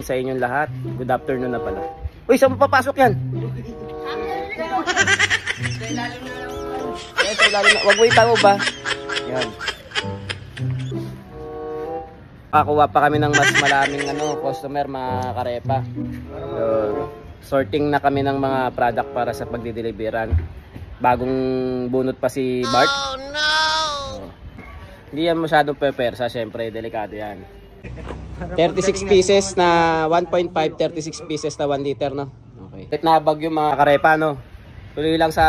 sa inyong lahat. Good afternoon na pala. Uy, saan mo papasok yan? Wag mo itago ba? Yan. Pakuha pa kami ng mas maraming customer, mga karepa. Sorting na kami ng mga product para sa pagdideliveran. Bagong bunot pa si Bart. Oh no! Hindi yan masyadong pepersa, syempre delikado yan. 36 pieces na 1.5, 36 pieces na 1 liter, no? Okay. Nabag yung mga karepa, no? Tuloy lang sa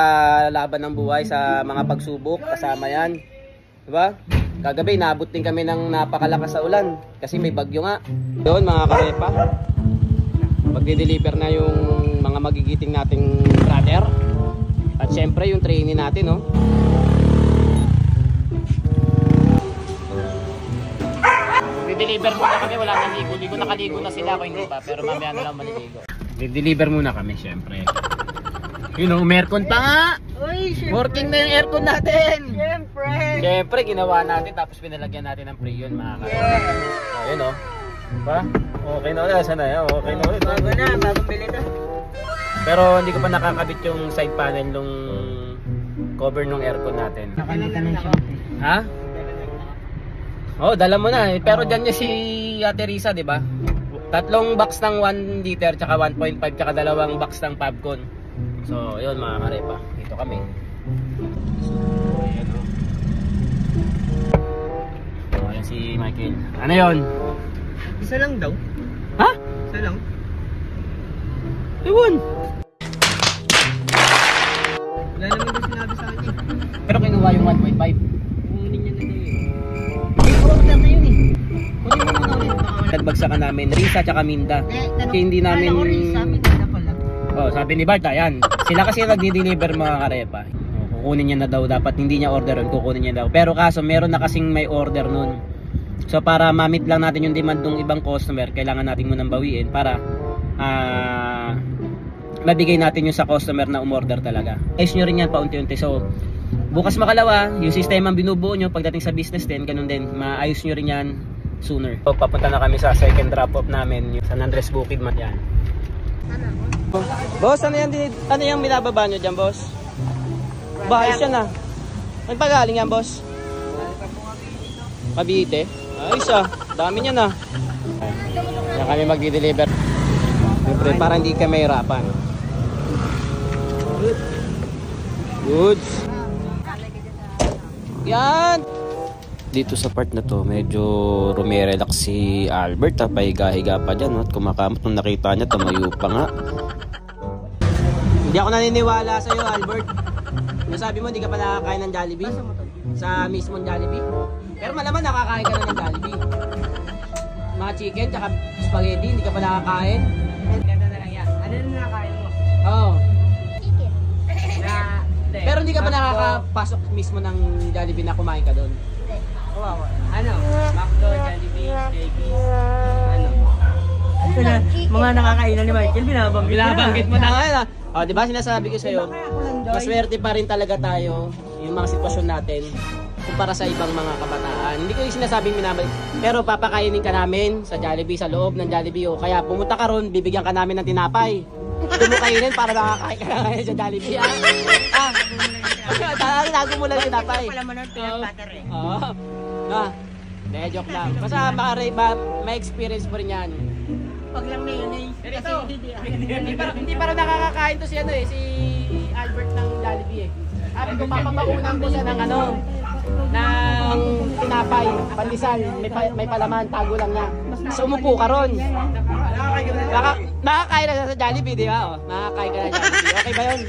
laban ng buhay, sa mga pagsubok, kasama yan. Diba? Kagabi, naabot din kami ng napakalakas sa ulan kasi may bagyo nga. Doon, mga karepa, magde-deliver na yung mga magigiting nating brother. At syempre, yung trainee natin, no? Deliver muna kami, wala nang ligo-ligo, nakaligo na sila ako hindi pa, pero mamaya na lang maliligo. Deliver muna kami syempre. You know, aircon pa nga. Uy, working na yung aircon natin. Syempre, ginawa natin tapos pinalagyan natin ng Freon, mga karepa. Yeah. Ayun oh. Ba? Okay na ulit, sana yan. Okay na ulit. Bago na, bagong pili na. Pero hindi ko pa nakakabit yung side panel nung cover nung aircon natin. Nakalitan ng shop. Ha? Oh, dala mo na eh. Pero dyan niya si Ate Risa, di ba? 3 box ng 1 liter, tsaka 1.5, tsaka 2 box ng Fabcon. So, yun mga karepa. Dito kami. So, ayan o. Oh, ayan si Michael. Ano yun? Isa lang daw. Ha? Isa lang. Ewan. Wala naman daw sinabi sa akin. Pero kinuha yung 1.5. Kunin niya na daw yun. Order na yun eh. Kunin mo muna ulit. Nagbagsakan namin Risa tsaka Minda. Kaya hindi namin... Oh, sabi ni Bart, ayan. Sila kasi nagdi-deliver mga karepa. Kukunin niya na daw. Dapat hindi niya order yun. Kukunin niya daw. Pero kaso meron na kasing may order nun. So para ma-meet lang natin yung demand ng ibang customer, kailangan natin munang bawiin para mabigay natin yung sa customer na umorder talaga. Ayos nyo rin yan paunti-unti. So bukas makalawa, yung sistema ang binubuo nyo pagdating sa business din, ganun din, maayos nyo rin yan sooner. So, papunta na kami sa second drop off namin, yung San Andres Bukid man yan. Boss, ano yung binababa nyo dyan, boss? Bahayos yan ah. Ano pa galing yan, boss? Cavite? Ayos ah, dami niyan ah. Yan kami mag-deliver. Siyempre, para hindi kami mahirapan. Goods. Yan! Dito sa part na to, medyo rumirelax si Albert. Pahiga-higa pa dyan at kumakamot nung nakita niya, tumayo pa nga. Hindi ako naniniwala sa'yo, Albert. Nasabi mo, hindi ka pa nakakain ng Jollibee? Sa mismong Jollibee? Pero malaman nakakain ka na ng Jollibee. Mga chicken, tsaka spaghetti, hindi ka pa nakakain? Ganda na lang yan. Ano na nakakain mo? Oo. Chicken. Pero hindi ka pa nakakapasok mismo ng Jollibee na kumain ka doon? Wow. Ano? McDo, Jollibee, Shakey's. Ano? Mga nakakainan ni Michael, binabanggit mo na ngayon ah. O, diba sinasabi ko sa'yo, maswerte pa rin talaga tayo yung mga sitwasyon natin kumpara sa ibang mga kabataan. Hindi ko yung sinasabing minabalik, pero papakainin ka namin sa Jollibee, sa loob ng Jollibee. O kaya pumunta ka ron, bibigyan ka namin ng tinapay. Ito mo kainin para makakain ka na ngayon sa Jollibee. Tago mo lang yung tinapay. Pala mo ng peanut butter eh. Oo. Joke lang. Basta may experience mo rin yan. Pag lang mayonnaise. Ito, hindi para nakakakain to si si Albert ng Jollibee eh. Sabi ko, papapaunan ko siya ng ng tinapay, pandesal, may palaman, tago lang niya. So umupo ka ron. Nakakain na sa Jollibee, di ba? Nakakain ka na sa Jollibee. Okay ba yun?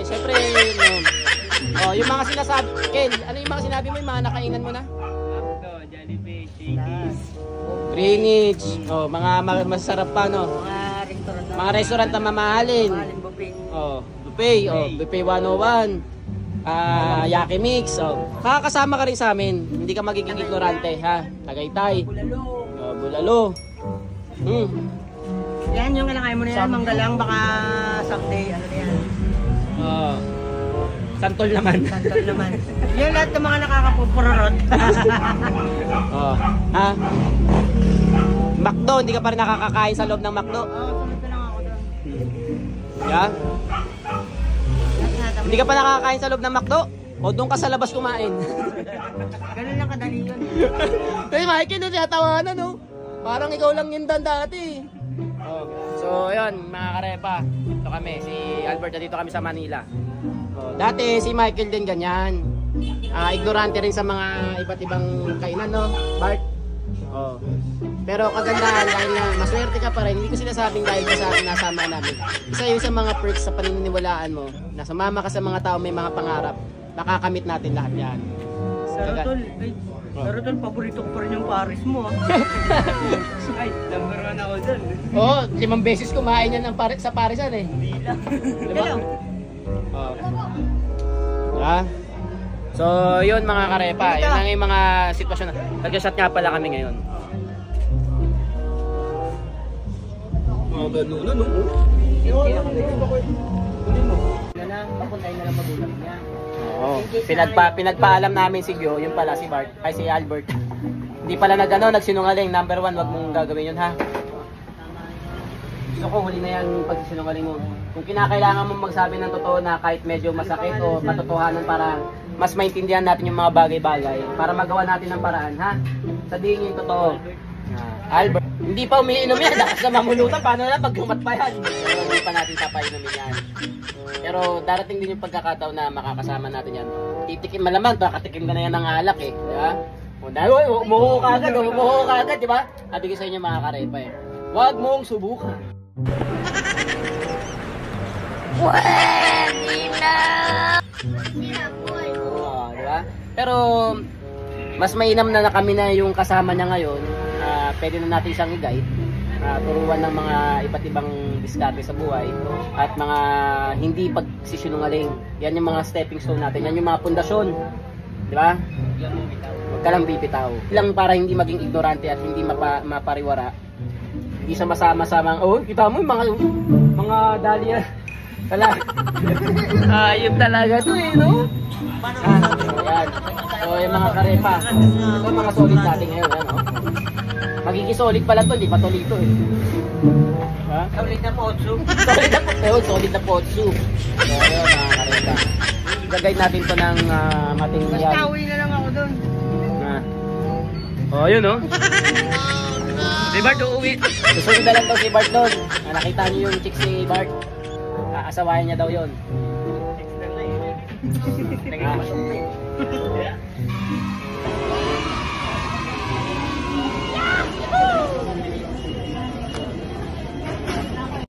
Siyempre, yung mga sinasabi, Ken, ano yung mga sinabi mo, yung mga nakainan mo na? McDo, Jollibee, Shakey's. Greenwich, mga masarap pa, no? Mga restaurant na mamahalin. Buffet, Buffet 101, Yaki Mix, kakasama ka rin sa amin, hindi ka magiging ignorante, ha? Tagaytay, Bulalo. Yan yung kailangan mo na yan, manggalang, baka someday, ano na yan? Santol naman. Santol naman. Yung lahat ng mga nakakapupururot. McDo, McDo, hindi ka pa rin nakakakain sa loob ng McDo. Sunod na lang ako doon. Yeah? Hindi ka pa nakakakain sa loob ng McDo? O doon ka sa labas kumain? Ganun lang kadali yun. Hey, Michael, no, tinatawanan, no? Parang ikaw lang yun dati. Oh. So, yun, mga karepa. Ito kami, si Albert, dito kami sa Manila. Oh, dati, si Michael din ganyan. Ignorante rin sa mga iba't ibang kainan, no, Bart? Oh. Pero kagandahan, dahil nga maswerte ka pa rin, hindi ko sinasabing dahil ka sa akin nasama namin. Isa yun sa mga perks sa paniniwalaan mo, na sumama ka sa mga tao may mga pangarap, makakamit natin lahat yan. Pero tol, paborito ko pa rin yung Paris mo. Ay, number 1 ako dun. Oo, 5 beses kumain yan ng sa Parisan eh. Hindi lang. Diba? Oh. Ha? So, yun mga karepa. Yun lang yung mga sitwasyon. Nag-shot nga pala kami ngayon. Mga ganun, no? Papuntahin na lang magulang niya. Oo. Pinagpaalam namin si Gyo, yun pala si Bart, ay si Albert. Hindi pala nagsinungaling. Number 1, wag mong gagawin yun, ha? Gusto ko huli na yan pagsisinungaling mo. Kung kinakailangan mong magsabi ng totoo na kahit medyo masakit o katotohanan para mas maintindihan natin yung mga bagay-bagay, para magawa natin ng paraan, ha? Sabihin yung totoo. Albert, hindi pa umiinom yan. Dakas na mamulutan. Paano na pag lumat pa yan? Pero hindi pa natin papainumin yan. Pero darating din yung pagkakataon na makakasama natin yan. Titikim malaman, pakatikim ka na yan ng alak eh. Diba? Umuho ka agad, diba? Sabi ko sa inyo mga karepa eh. Huwag mong subukan. Pwede na! Oo, diba? Pero mas mainam na kami na yung kasama niya ngayon. Pwede na natin siyang i-guide, turuan ng mga iba't ibang diskarte sa buhay at mga hindi pagsisinungaling. Yan yung mga stepping stone natin, yan yung mga pundasyon, di ba? Huwag ka lang bibitaw. Lang para hindi maging ignorante at hindi mapariwara. Hindi sama-sama sa mga, oh, kita mo yung mga dahlia. Wala. Ayun talaga to eh, no? Ayan. So, yung mga karepa. Ito yung mga solid natin ngayon, ano? Magiging solid pala to, hindi pa tuloy ito eh. Ha? Solid na potso. Solid na potso. So, ayun mga karepa. Gagawin natin to ng material. Basta uwi na lang ako dun. Oh, yun oh. Si Bart uuwi. Susunod na lang daw si Bart doon. Nakita niyo yung chick si Bart. Asawayan niya daw yun.